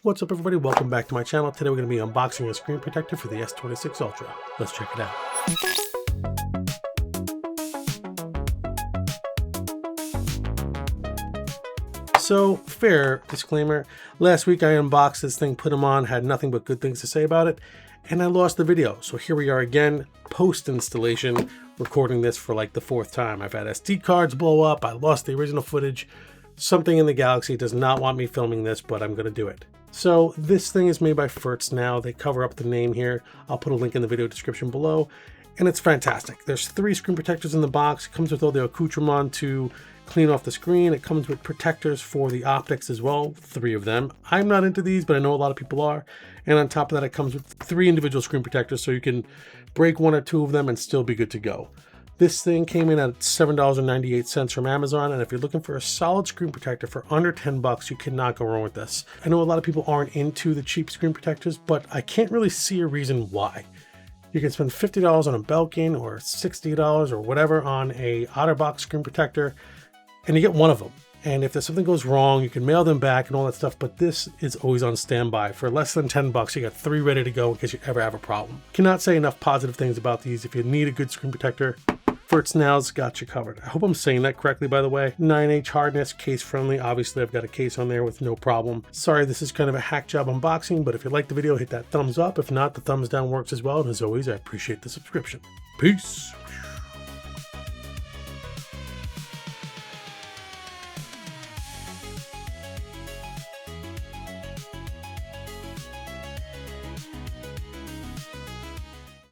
What's up everybody, welcome back to my channel. Today we're going to be unboxing a screen protector for the S26 Ultra. Let's check it out. So, fair disclaimer, last week I unboxed this thing, put them on, had nothing but good things to say about it, and I lost the video. So here we are again, post-installation, recording this for like the fourth time. I've had SD cards blow up, I lost the original footage. Something in the Galaxy does not want me filming this, but I'm going to do it. So this thing is made by Firtsnow. They cover up the name here. I'll put a link in the video description below. And it's fantastic. There's 3 screen protectors in the box. It comes with all the accoutrement to clean off the screen. It comes with protectors for the optics as well, 3 of them. I'm not into these, but I know a lot of people are. And on top of that, it comes with 3 individual screen protectors, so you can break 1 or 2 of them and still be good to go. This thing came in at $7.98 from Amazon, and if you're looking for a solid screen protector for under 10 bucks, you cannot go wrong with this. I know a lot of people aren't into the cheap screen protectors, but I can't really see a reason why. You can spend $50 on a Belkin or $60 or whatever on a OtterBox screen protector, and you get 1 of them. And if there's something goes wrong, you can mail them back and all that stuff, but this is always on standby. For less than 10 bucks, you got 3 ready to go in case you ever have a problem. Cannot say enough positive things about these. If you need a good screen protector, Firtsnow's got you covered. I hope I'm saying that correctly, by the way. 9H hardness, case friendly. Obviously, I've got a case on there with no problem. Sorry, this is kind of a hack job unboxing, but if you like the video, hit that thumbs up. If not, the thumbs down works as well. And as always, I appreciate the subscription. Peace.